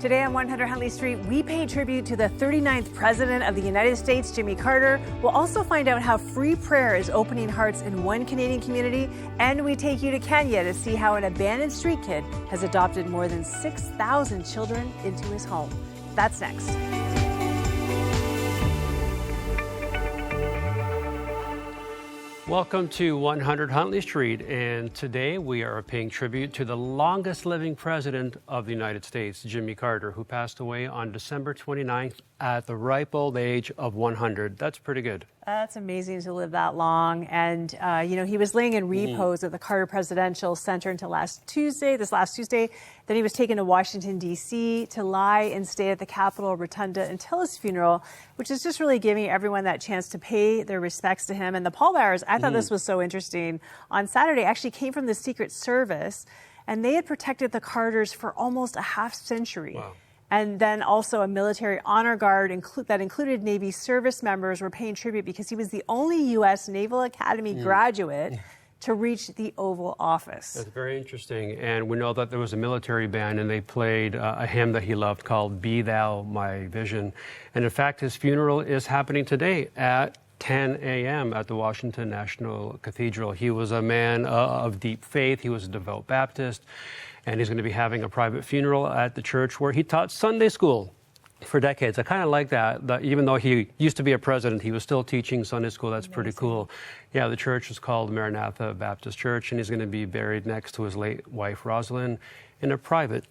Today on 100 Huntley Street, we pay tribute to the 39th President of the United States, Jimmy Carter. We'll also find out how free prayer is opening hearts in one Canadian community. And we take you to Kenya to see how an abandoned street kid has adopted more than 6,000 children into his home. That's next. Welcome to 100 Huntley Street, and today we are paying tribute to the longest living president of the United States, Jimmy Carter, who passed away on December 29th at the ripe old age of 100. That's pretty good. That's amazing to live that long. And, he was laying in repose at the Carter Presidential Center until this last Tuesday. Then he was taken to Washington, D.C. to lie and stay at the Capitol Rotunda until his funeral, which is just really giving everyone that chance to pay their respects to him. And the pallbearers, I thought this was so interesting, on Saturday actually came from the Secret Service, and they had protected the Carters for almost a half century. Wow. And then also a military honor guard that included Navy service members were paying tribute because he was the only U.S. Naval Academy graduate to reach the Oval Office. That's very interesting. And we know that there was a military band, and they played a hymn that he loved called Be Thou My Vision. And in fact, his funeral is happening today at 10 a.m. at the Washington National Cathedral. He was a man of deep faith. He was a devout Baptist. And he's going to be having a private funeral at the church where he taught Sunday school for decades. I kind of like that even though he used to be a president, he was still teaching Sunday school. That's pretty cool. Yeah, the church is called Maranatha Baptist Church, and he's going to be buried next to his late wife, Rosalind, in a private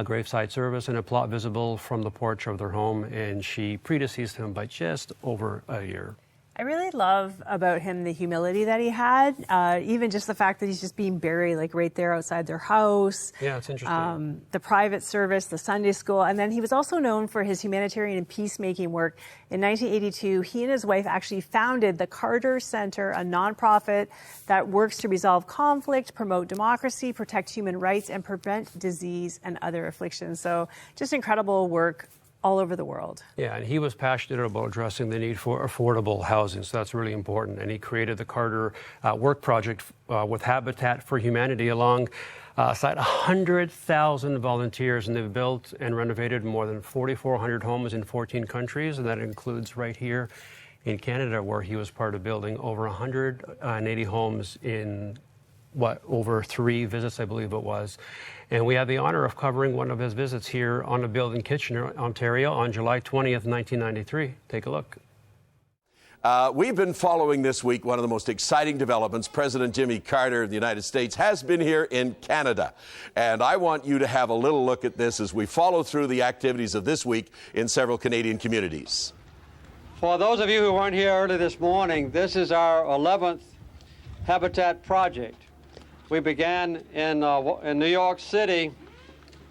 graveside service and a plot visible from the porch of their home. And she predeceased him by just over a year. I really love about him the humility that he had, even just the fact that he's just being buried like right there outside their house. Yeah, it's interesting. The private service, the Sunday school, and then he was also known for his humanitarian and peacemaking work. In 1982, he and his wife actually founded the Carter Center, a nonprofit that works to resolve conflict, promote democracy, protect human rights, and prevent disease and other afflictions. So just incredible work all over the world. Yeah, and he was passionate about addressing the need for affordable housing, so that's really important. And he created the Carter Work Project with Habitat for Humanity alongside 100,000 volunteers, and they've built and renovated more than 4,400 homes in 14 countries, and that includes right here in Canada, where he was part of building over 180 homes in over 3 visits, I believe it was. And we had the honor of covering one of his visits here on a build in Kitchener, Ontario on July 20th, 1993. Take a look. We've been following this week one of the most exciting developments. President Jimmy Carter of the United States has been here in Canada. And I want you to have a little look at this as we follow through the activities of this week in several Canadian communities. For those of you who weren't here early this morning, this is our 11th Habitat project. We began in New York City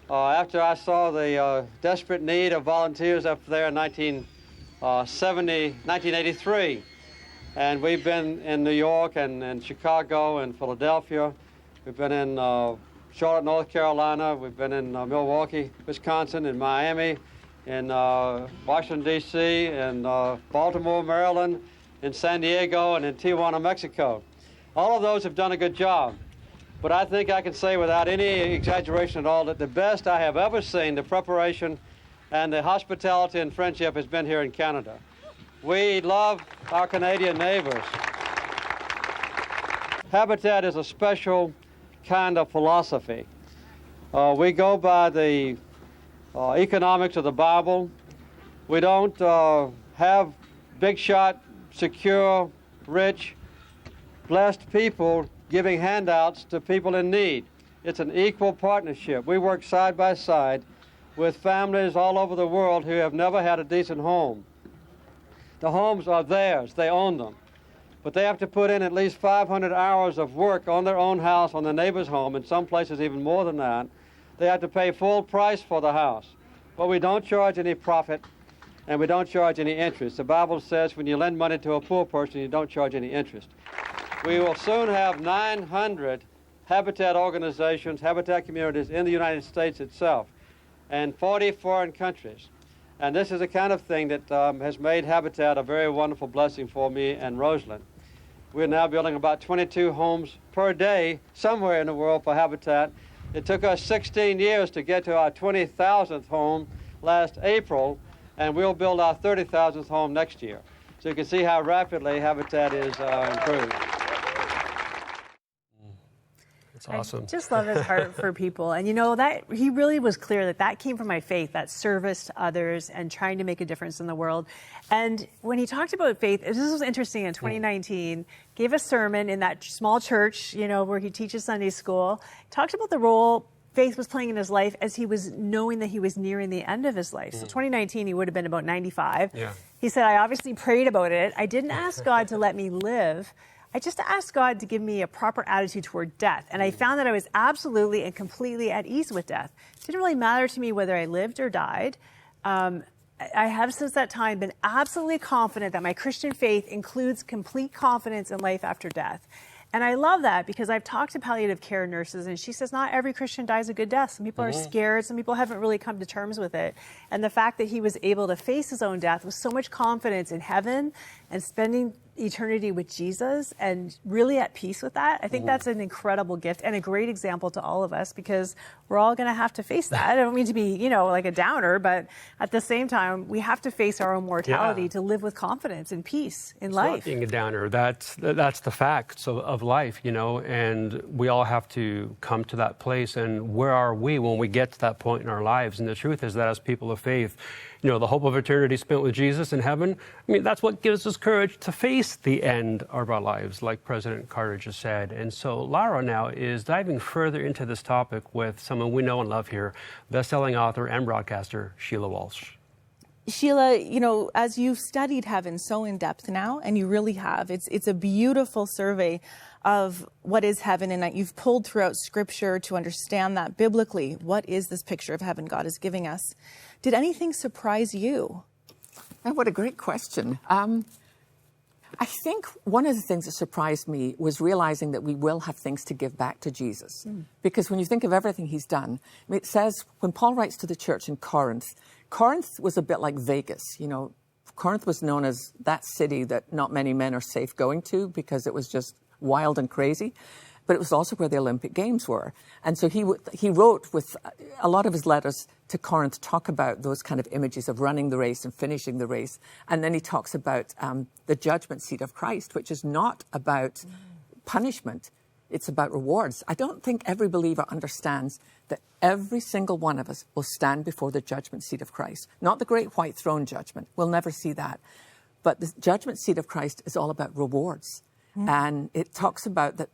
after I saw the desperate need of volunteers up there in 1983. And we've been in New York and Chicago and Philadelphia. We've been in Charlotte, North Carolina. We've been in Milwaukee, Wisconsin, in Miami, in Washington, D.C., in Baltimore, Maryland, in San Diego, and in Tijuana, Mexico. All of those have done a good job. But I think I can say without any exaggeration at all that the best I have ever seen, the preparation and the hospitality and friendship has been here in Canada. We love our Canadian neighbors. Habitat is a special kind of philosophy. We go by the economics of the Bible. We don't have big shot, secure, rich, blessed people giving handouts to people in need. It's an equal partnership. We work side by side with families all over the world who have never had a decent home. The homes are theirs, they own them. But they have to put in at least 500 hours of work on their own house, on the neighbor's home, in some places even more than that. They have to pay full price for the house. But we don't charge any profit, and we don't charge any interest. The Bible says when you lend money to a poor person, you don't charge any interest. We will soon have 900 habitat organizations, habitat communities in the United States itself, and 40 foreign countries. And this is the kind of thing that has made Habitat a very wonderful blessing for me and Rosalind. We're now building about 22 homes per day somewhere in the world for Habitat It took us 16 years to get to our 20,000th home last April, and we'll build our 30,000th home next year. So you can see how rapidly Habitat is improved. It's awesome. I just love his heart for people. And you know, that he really was clear that that came from my faith, that service to others and trying to make a difference in the world. And when he talked about faith, this was interesting in 2019, gave a sermon in that small church, you know, where he teaches Sunday school, talked about the role faith was playing in his life as he was knowing that he was nearing the end of his life. So 2019, he would have been about 95. Yeah. He said, I obviously prayed about it. I didn't ask God to let me live. I just asked God to give me a proper attitude toward death. And I found that I was absolutely and completely at ease with death. It didn't really matter to me whether I lived or died. I have since that time been absolutely confident that my Christian faith includes complete confidence in life after death. And I love that because I've talked to palliative care nurses, and she says not every Christian dies a good death. Some people are scared. Some people haven't really come to terms with it. And the fact that he was able to face his own death with so much confidence in heaven and spending eternity with Jesus and really at peace with that, I think that's an incredible gift and a great example to all of us, because we're all going to have to face that. I don't mean to be, you know, like a downer, but at the same time, we have to face our own mortality to live with confidence and peace in life. Not being a downer, that's the facts of life, you know, and we all have to come to that place. And where are we when we get to that point in our lives? And the truth is that as people of faith, you know, the hope of eternity spent with Jesus in heaven, I mean, that's what gives us courage to face the end of our lives, like President Carter just said. And so Lara now is diving further into this topic with someone we know and love here, best-selling author and broadcaster, Sheila Walsh. Sheila, you know, as you've studied heaven so in depth now, and you really have, it's a beautiful survey of what is heaven, and that you've pulled throughout Scripture to understand that biblically, what is this picture of heaven God is giving us? Did anything surprise you? Oh, what a great question. I think one of the things that surprised me was realizing that we will have things to give back to Jesus. Because when you think of everything he's done, I mean, it says, when Paul writes to the church in Corinth, Corinth was a bit like Vegas. You know, Corinth was known as that city that not many men are safe going to because it was just wild and crazy. But it was also where the Olympic Games were. And so he wrote with a lot of his letters to Corinth talk about those kind of images of running the race and finishing the race. And then he talks about the judgment seat of Christ, which is not about punishment. It's about rewards. I don't think every believer understands that every single one of us will stand before the judgment seat of Christ. Not the great white throne judgment. We'll never see that. But the judgment seat of Christ is all about rewards. And it talks about that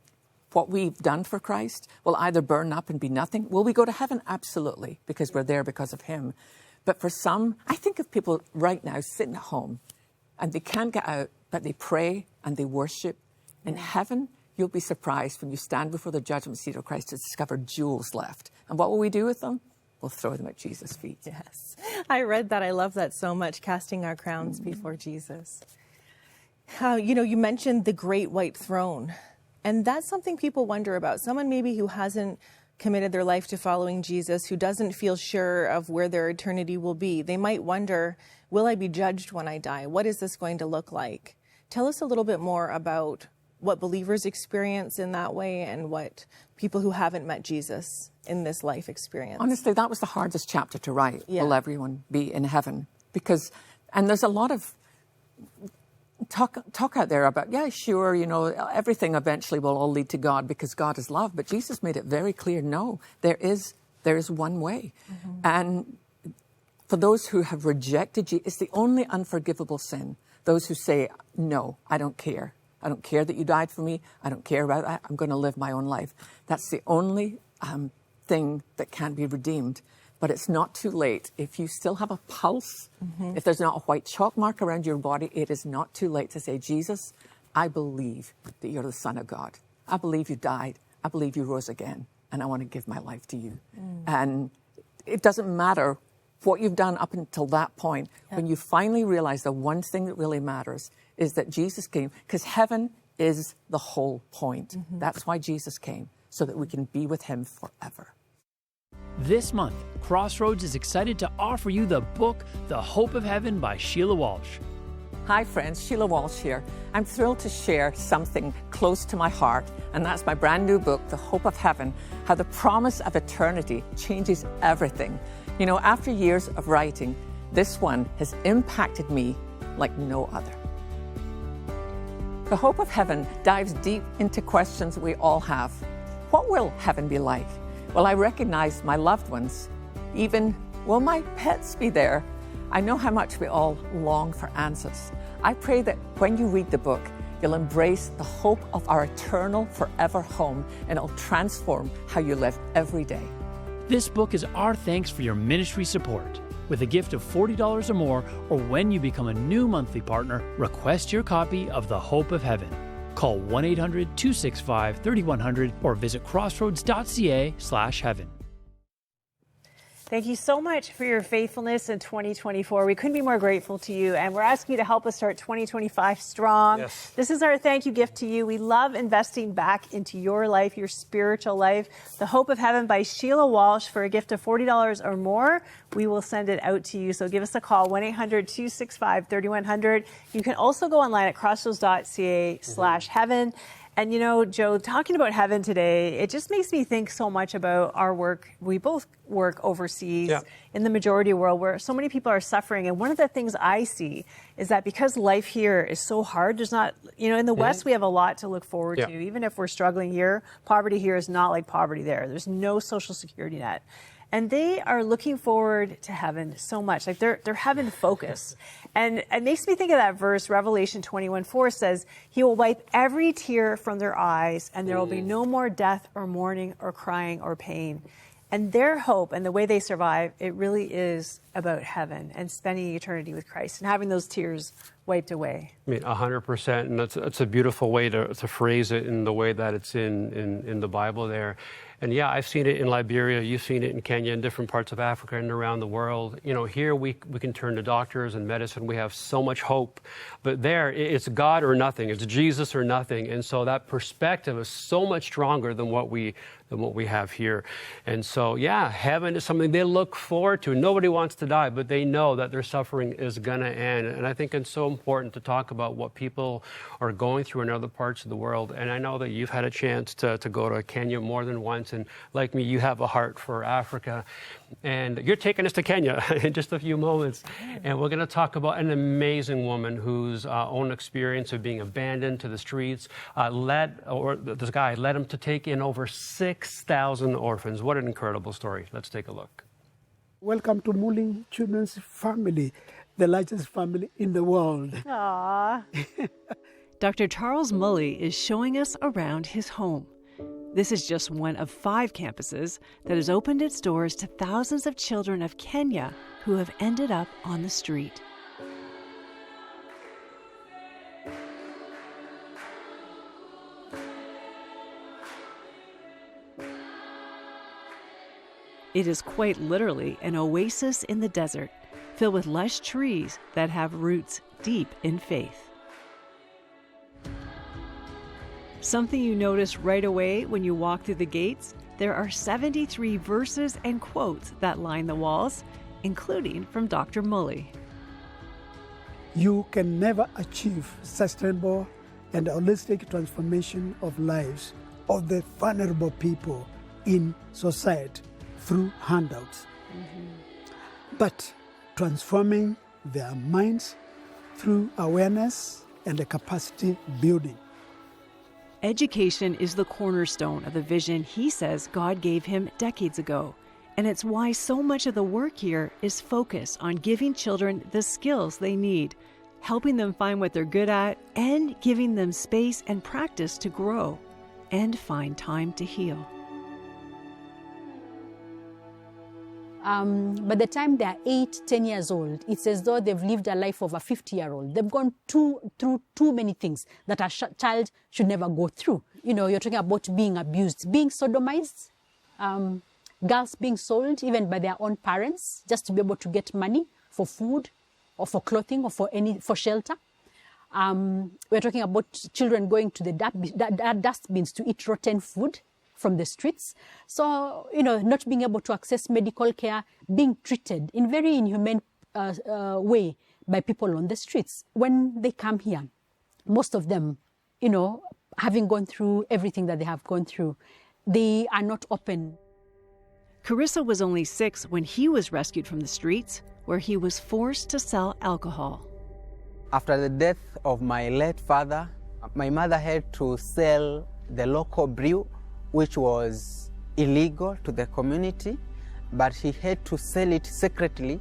what we've done for Christ will either burn up and be nothing. Will we go to heaven? Absolutely, because we're there because of him. But for some, I think of people right now sitting at home and they can't get out, but they pray and they worship. In heaven, you'll be surprised when you stand before the judgment seat of Christ to discover jewels left. And what will we do with them? We'll throw them at Jesus' feet. Yes, I read that. I love that so much, casting our crowns before Jesus. You know, you mentioned the great white throne. And that's something people wonder about. Someone maybe who hasn't committed their life to following Jesus, who doesn't feel sure of where their eternity will be, they might wonder, will I be judged when I die? What is this going to look like? Tell us a little bit more about what believers experience in that way and what people who haven't met Jesus in this life experience. Honestly, that was the hardest chapter to write. Yeah. Will everyone be in heaven? And there's a lot of talk out there about, yeah, sure, you know, everything eventually will all lead to God because God is love. But Jesus made it very clear, no, there is one way. And for those who have rejected Jesus, it's the only unforgivable sin. Those who say, no, I don't care. I don't care that you died for me. I don't care about that. I'm going to live my own life. That's the only thing that can be redeemed. But it's not too late. If you still have a pulse, if there's not a white chalk mark around your body, it is not too late to say, Jesus, I believe that you're the Son of God. I believe you died. I believe you rose again. And I want to give my life to you. And it doesn't matter what you've done up until that point. When you finally realize the one thing that really matters is that Jesus came, because heaven is the whole point. That's why Jesus came, so that we can be with him forever. This month, Crossroads is excited to offer you the book, The Hope of Heaven by Sheila Walsh. Hi friends, Sheila Walsh here. I'm thrilled to share something close to my heart, and that's my brand new book, The Hope of Heaven, How the Promise of Eternity Changes Everything. You know, after years of writing, this one has impacted me like no other. The Hope of Heaven dives deep into questions we all have. What will heaven be like? Will I recognize my loved ones? Even, will my pets be there? I know how much we all long for answers. I pray that when you read the book, you'll embrace the hope of our eternal, forever home, and it'll transform how you live every day. This book is our thanks for your ministry support. With a gift of $40 or more, or when you become a new monthly partner, request your copy of The Hope of Heaven. Call 1-800-265-3100 or visit crossroads.ca/heaven. Thank you so much for your faithfulness in 2024. We couldn't be more grateful to you, and we're asking you to help us start 2025 strong. Yes. This is our thank you gift to you. We love investing back into your life, your spiritual life. The Hope of Heaven by Sheila Walsh for a gift of $40 or more. We will send it out to you. So give us a call, 1-800-265-3100. You can also go online at crossroads.ca/heaven. And, you know, Joe, talking about heaven today, it just makes me think so much about our work. We both work overseas in the majority world where so many people are suffering. And one of the things I see is that because life here is so hard, there's not, you know, in the West, we have a lot to look forward to. Even if we're struggling here, poverty here is not like poverty there. There's no social security net. And they are looking forward to heaven so much. Like they're heaven focused. And it makes me think of that verse, Revelation 21:4 says, He will wipe every tear from their eyes, and there will be no more death or mourning or crying or pain. And their hope and the way they survive, it really is about heaven and spending eternity with Christ and having those tears wiped away. I mean, 100%, and it's a beautiful way to phrase it in the way that it's in the Bible there. And yeah, I've seen it in Liberia, you've seen it in Kenya, in different parts of Africa and around the world. You know, here we can turn to doctors and medicine, we have so much hope. But there, it's God or nothing, it's Jesus or nothing. And so that perspective is so much stronger than what we have here. And so, yeah, heaven is something they look forward to. Nobody wants to die, but they know that their suffering is going to end. And I think it's so important to talk about what people are going through in other parts of the world. And I know that you've had a chance to go to Kenya more than once. And like me, you have a heart for Africa. And you're taking us to Kenya in just a few moments. And we're going to talk about an amazing woman whose own experience of being abandoned to the streets this guy led him to take in over 6,000 orphans. What an incredible story. Let's take a look. Welcome to Mully Children's Family, the largest family in the world. Aww. Dr. Charles Mully is showing us around his home. This is just one of 5 campuses that has opened its doors to thousands of children of Kenya who have ended up on the street. It is quite literally an oasis in the desert, filled with lush trees that have roots deep in faith. Something you notice right away when you walk through the gates, there are 73 verses and quotes that line the walls, including from Dr. Mully. You can never achieve sustainable and holistic transformation of lives of the vulnerable people in society through handouts, but transforming their minds through awareness and the capacity building. Education is the cornerstone of the vision he says God gave him decades ago. And it's why so much of the work here is focused on giving children the skills they need, helping them find what they're good at, and giving them space and practice to grow and find time to heal. By the time they're 8, 10 years old, it's as though they've lived a life of a 50-year-old. They've gone through too many things that a child should never go through. You know, you're talking about being abused, being sodomized, girls being sold even by their own parents just to be able to get money for food or for clothing or for shelter. We're talking about children going to the dustbins to eat rotten food from the streets. So, you know, not being able to access medical care, being treated in very inhumane way by people on the streets. When they come here, most of them, having gone through everything that they have gone through, they are not open. Carissa was only 6 when he was rescued from the streets, where he was forced to sell alcohol. After the death of my late father, my mother had to sell the local brew, which was illegal to the community, but she had to sell it secretly,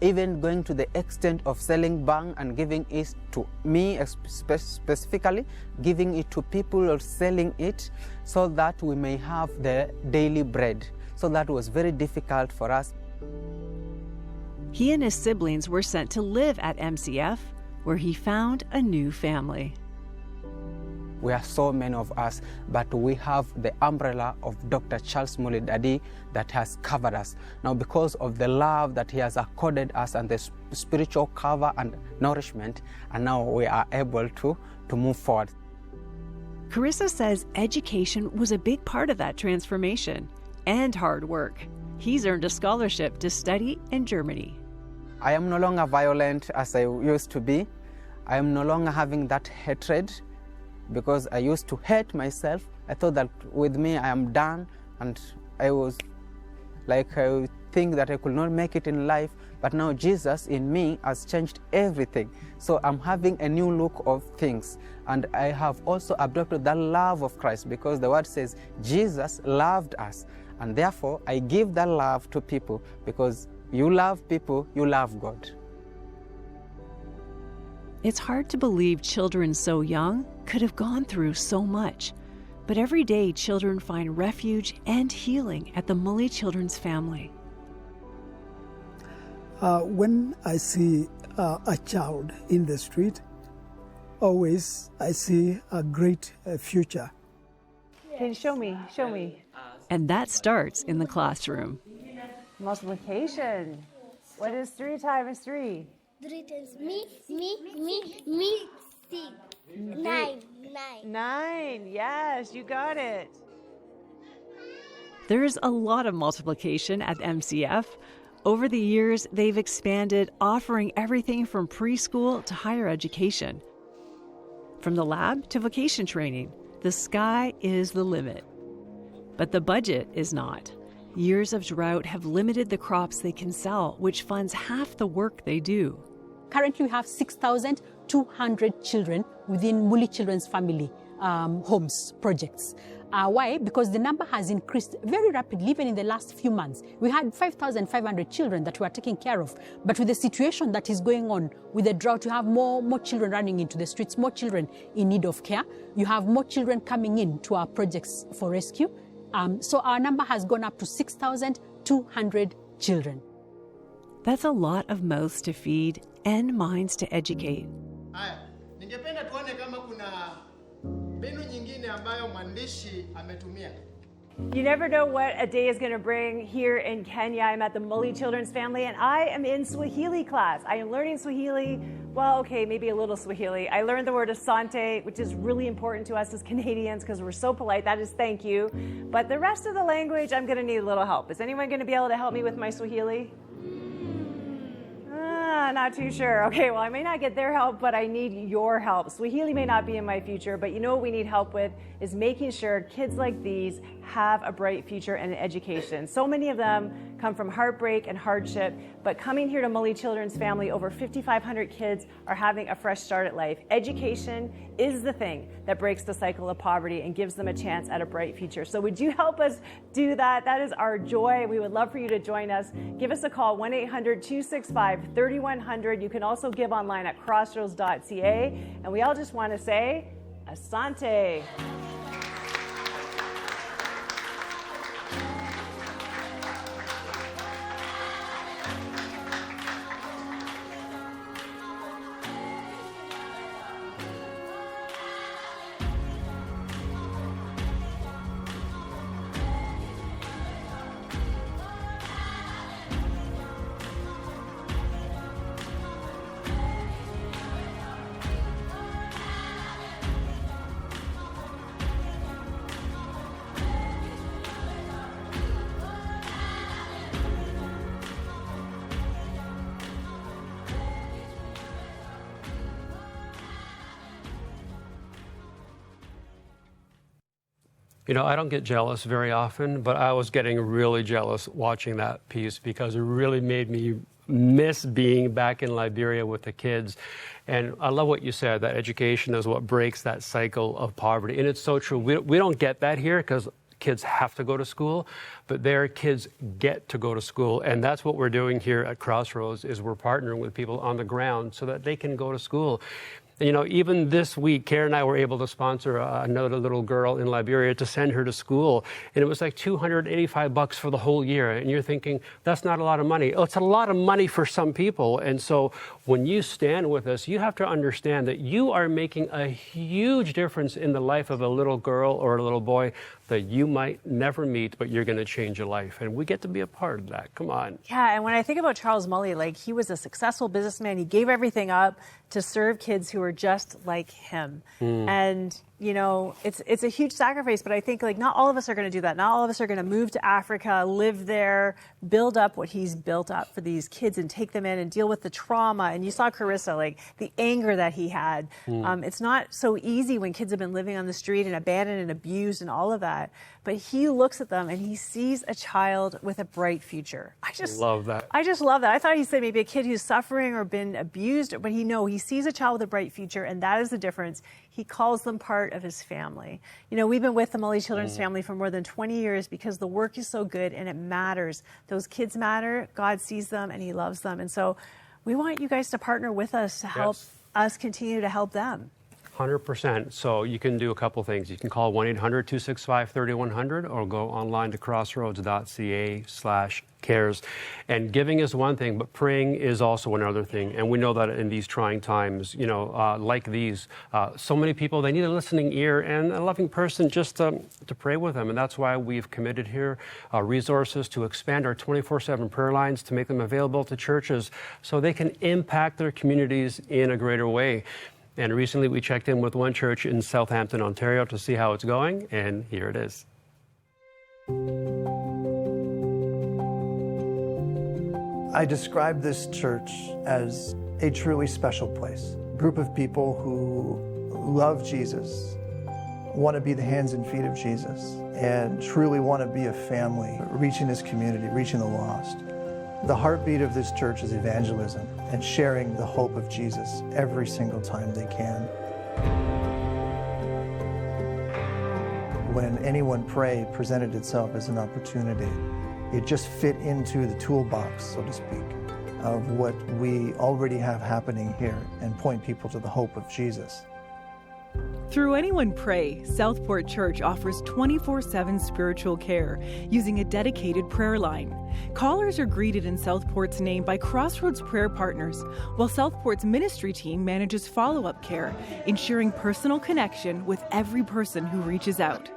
even going to the extent of selling bang and giving it to me specifically, giving it to people or selling it so that we may have the daily bread. So that was very difficult for us. He and his siblings were sent to live at MCF, where he found a new family. We are so many of us, but we have the umbrella of Dr. Charles Mully Daddy that has covered us. Now, because of the love that he has accorded us and the spiritual cover and nourishment, and now we are able to move forward. Carissa says education was a big part of that transformation and hard work. He's earned a scholarship to study in Germany. I am no longer violent as I used to be. I am no longer having that hatred, because I used to hate myself. I thought that with me I am done, and I was like, I think that I could not make it in life, but now Jesus in me has changed everything. So I'm having a new look of things, and I have also adopted that love of Christ, because the word says Jesus loved us, and therefore I give that love to people, because you love people, you love God. It's hard to believe children so young could have gone through so much. But every day, children find refuge and healing at the Mully Children's Family. When I see a child in the street, always I see a great future. Can you show me? And that starts in the classroom. Multiplication. What is 3 times 3? 3 times me, 6. 9. Yes, you got it. There's a lot of multiplication at MCF. Over the years, they've expanded, offering everything from preschool to higher education. From the lab to vocation training, the sky is the limit. But the budget is not. Years of drought have limited the crops they can sell, which funds half the work they do. Currently, we have 6,200 children within Mully Children's Family homes projects. Why? Because the number has increased very rapidly, even in the last few months. We had 5,500 children that we are taking care of. But with the situation that is going on with the drought, you have more children running into the streets, more children in need of care. You have more children coming in to our projects for rescue. So our number has gone up to 6,200 children. That's a lot of mouths to feed and minds to educate. Ningependa tuone kama kuna mbinu nyingine ambayo mwandishi ametumia. You never know what a day is going to bring here in Kenya. I'm at the Mully Children's Family, and I am in Swahili class. I am learning Swahili. Well, okay, maybe a little Swahili. I learned the word asante, which is really important to us as Canadians because we're so polite. That is thank you. But the rest of the language, I'm going to need a little help. Is anyone going to be able to help me with my Swahili? Not too sure. Okay, well, I may not get their help, but I need your help. Swahili may not be in my future, but you know what we need help with is making sure kids like these have a bright future and an education. So many of them come from heartbreak and hardship, but coming here to Mully Children's Family, over 5,500 kids are having a fresh start at life. Education is the thing that breaks the cycle of poverty and gives them a chance at a bright future. So would you help us do that? That is our joy. We would love for you to join us. Give us a call, 1-800-265-3100. You can also give online at crossroads.ca. And we all just want to say, Asante. You know, I don't get jealous very often, but I was getting really jealous watching that piece because it really made me miss being back in Liberia with the kids. And I love what you said, that education is what breaks that cycle of poverty. And it's so true. We don't get that here because kids have to go to school, but their kids get to go to school. And that's what we're doing here at Crossroads, is we're partnering with people on the ground so that they can go to school. And, you know, even this week, Karen and I were able to sponsor another little girl in Liberia to send her to school. And it was like $285 for the whole year. And you're thinking, that's not a lot of money. Oh, it's a lot of money for some people. And so when you stand with us, you have to understand that you are making a huge difference in the life of a little girl or a little boy that you might never meet, but you're going to change your life. And we get to be a part of that. Come on. Yeah, and when I think about Charles Mully, like, he was a successful businessman. He gave everything up to serve kids who were just like him. And, you know, it's a huge sacrifice, but I think, like, not all of us are going to do that. Not all of us are going to move to Africa, live there, build up what he's built up for these kids and take them in and deal with the trauma. And you saw Carissa, like, the anger that he had. It's not so easy when kids have been living on the street and abandoned and abused and all of that. But he looks at them and he sees a child with a bright future. I just love that. I just love that. I thought he said maybe a kid who's suffering or been abused, but he sees a child with a bright future, and that is the difference. He calls them part of his family. You know, we've been with the Mully Children's Family for more than 20 years because the work is so good and it matters. Those kids matter. God sees them and he loves them. And so we want you guys to partner with us to help us continue to help them. 100%. So you can do a couple things. You can call 1-800-265-3100 or go online to crossroads.ca/cares. And giving is one thing, but praying is also another thing. And we know that in these trying times, you know, like these, so many people, they need a listening ear and a loving person just to pray with them. And that's why we've committed here resources to expand our 24/7 prayer lines, to make them available to churches so they can impact their communities in a greater way. And recently we checked in with one church in Southampton, Ontario to see how it's going, and here it is. I describe this church as a truly special place. A group of people who love Jesus, want to be the hands and feet of Jesus, and truly want to be a family, reaching this community, reaching the lost. The heartbeat of this church is evangelism and sharing the hope of Jesus every single time they can. When Anyone Pray presented itself as an opportunity, it just fit into the toolbox, so to speak, of what we already have happening here and point people to the hope of Jesus. Through Anyone Pray, Southport Church offers 24/7 spiritual care using a dedicated prayer line. Callers are greeted in Southport's name by Crossroads prayer partners, while Southport's ministry team manages follow-up care, ensuring personal connection with every person who reaches out.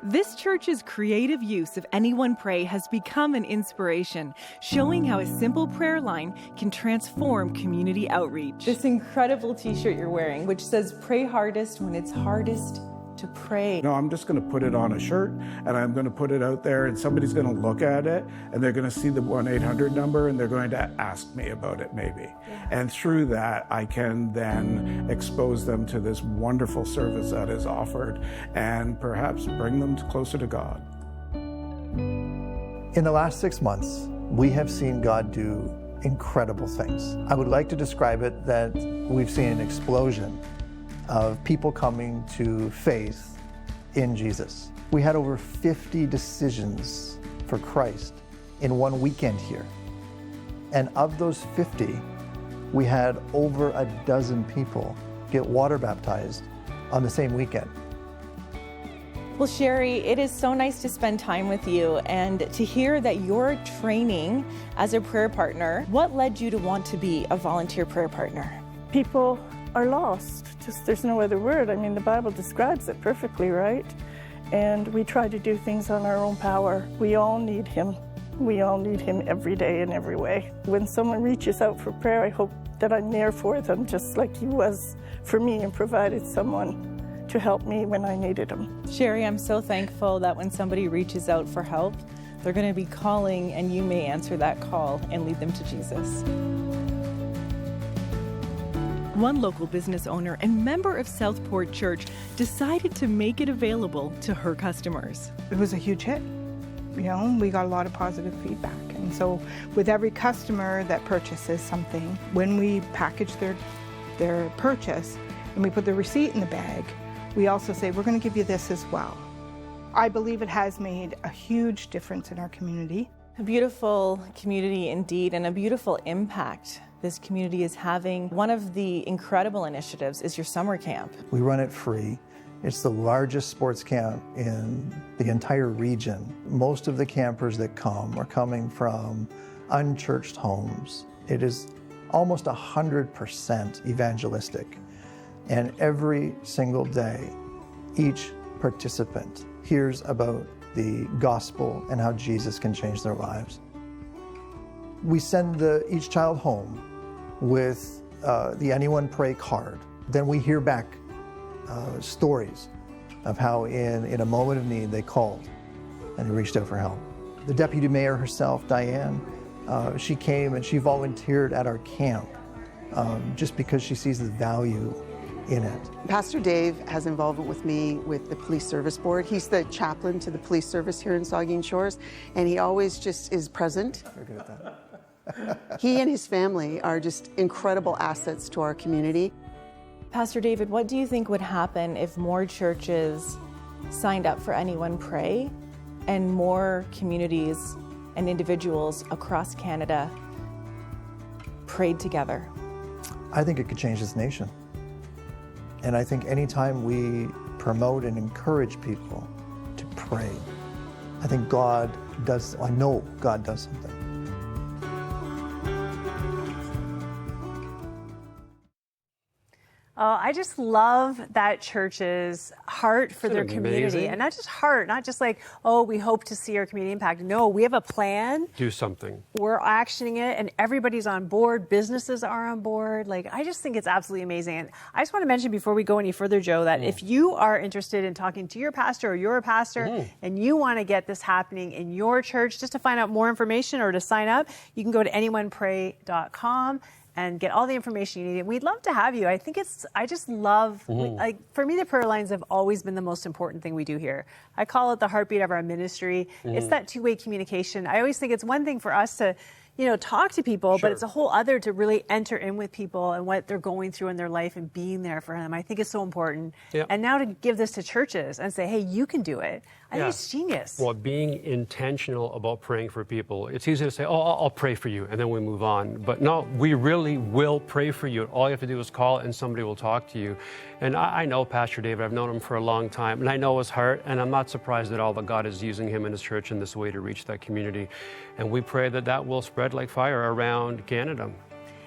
This church's creative use of Anyone Pray has become an inspiration, showing how a simple prayer line can transform community outreach. This incredible t-shirt you're wearing, which says pray hardest when it's hardest to pray. No, I'm just going to put it on a shirt and I'm going to put it out there and somebody's going to look at it and they're going to see the 1-800 number and they're going to ask me about it maybe. Yeah. And through that, I can then expose them to this wonderful service that is offered and perhaps bring them closer to God. In the last 6 months, we have seen God do incredible things. I would like to describe it that we've seen an explosion of people coming to faith in Jesus. We had over 50 decisions for Christ in one weekend here. And of those 50, we had over a dozen people get water baptized on the same weekend. Well, Sherry, it is so nice to spend time with you and to hear that you're training as a prayer partner. What led you to want to be a volunteer prayer partner? People are lost. Just there's no other word. I mean, the Bible describes it perfectly, right? And we try to do things on our own power. We all need Him. We all need Him every day in every way. When someone reaches out for prayer, I hope that I'm there for them, just like He was for me and provided someone to help me when I needed Him. Sherry, I'm so thankful that when somebody reaches out for help, they're going to be calling and you may answer that call and lead them to Jesus. One local business owner and member of Southport Church decided to make it available to her customers. It was a huge hit. You know, we got a lot of positive feedback. And so with every customer that purchases something, when we package their purchase and we put the receipt in the bag, we also say, we're going to give you this as well. I believe it has made a huge difference in our community. A beautiful community indeed, and a beautiful impact this community is having. One of the incredible initiatives is your summer camp. We run it free. It's the largest sports camp in the entire region. Most of the campers that come are coming from unchurched homes. It is almost 100% evangelistic. And every single day, each participant hears about the gospel and how Jesus can change their lives. We send each child home with the Anyone Pray card. Then we hear back stories of how in a moment of need they called and they reached out for help. The deputy mayor herself, Diane, she came and she volunteered at our camp just because she sees the value in it. Pastor Dave has involvement with me with the Police Service Board. He's the chaplain to the police service here in Saugeen Shores, and he always just is present. Very good at that. He and his family are just incredible assets to our community. Pastor David, what do you think would happen if more churches signed up for Anyone Pray and more communities and individuals across Canada prayed together? I think it could change this nation. And I think anytime we promote and encourage people to pray, I think God does, I know God does something. Oh, I just love that church's heart for their community. Amazing. And not just heart, not just like, oh, we hope to see our community impact. No, we have a plan. Do something. We're actioning it, and everybody's on board. Businesses are on board. Like, I just think it's absolutely amazing. And I just want to mention before we go any further, Joe, that if you are interested in talking to your pastor or you're a pastor and you want to get this happening in your church, just to find out more information or to sign up, you can go to anyonePray.com and get all the information you need. And we'd love to have you. I just love, like, for me, the prayer lines have always been the most important thing we do here. I call it the heartbeat of our ministry. It's that two-way communication. I always think it's one thing for us to, talk to people, but it's a whole other to really enter in with people and what they're going through in their life and being there for them. I think it's so important. Yep. And now to give this to churches and say, hey, you can do it. I think it's genius. Well, being intentional about praying for people. It's easy to say, oh, I'll pray for you, and then we move on. But no, we really will pray for you. All you have to do is call, and somebody will talk to you. And I know Pastor David. I've known him for a long time, and I know his heart, and I'm not surprised at all that God is using him and his church in this way to reach that community. And we pray that that will spread like fire around Canada.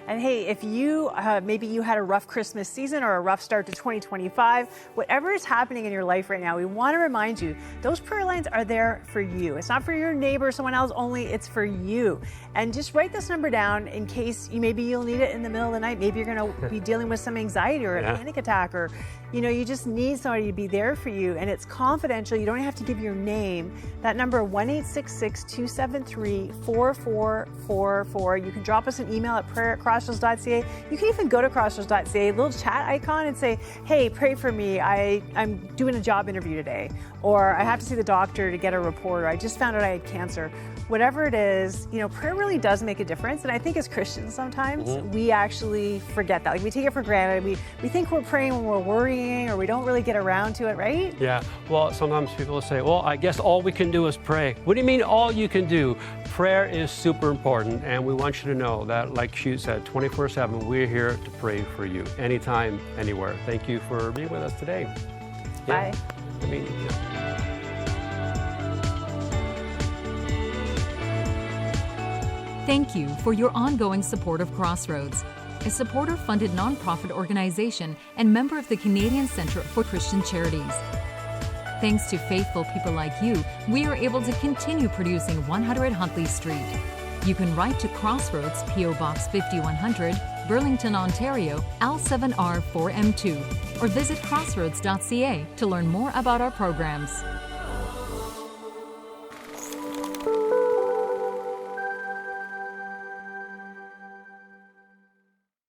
And hey, if you, maybe you had a rough Christmas season or a rough start to 2025, whatever is happening in your life right now, we want to remind you, those prayer lines are there for you. It's not for your neighbor, someone else only, it's for you. And just write this number down in case maybe you'll need it in the middle of the night. Maybe you're going to be dealing with some anxiety or a panic attack, or, you just need somebody to be there for you. And it's confidential. You don't have to give your name. That number, 1-866-273-4444. You can drop us an email at prayer@crossroads.ca. You can even go to crossroads.ca, little chat icon, and say, hey, pray for me. I'm doing a job interview today, or I have to see the doctor to get a report, or I just found out I had cancer. Whatever it is, prayer really does make a difference. And I think as Christians sometimes we actually forget that. Like, we take it for granted. We think we're praying when we're worrying, or we don't really get around to it, right? Yeah. Well, sometimes people will say, well, I guess all we can do is pray. What do you mean all you can do? Prayer is super important, and we want you to know that, like she said, 24/7, we're here to pray for you anytime, anywhere. Thank you for being with us today. Bye. Thank you for your ongoing support of Crossroads, a supporter-funded nonprofit organization and member of the Canadian Centre for Christian Charities. Thanks to faithful people like you, we are able to continue producing 100 Huntley Street. You can write to Crossroads, P.O. Box 5100, Burlington, Ontario, L7R4M2, or visit crossroads.ca to learn more about our programs.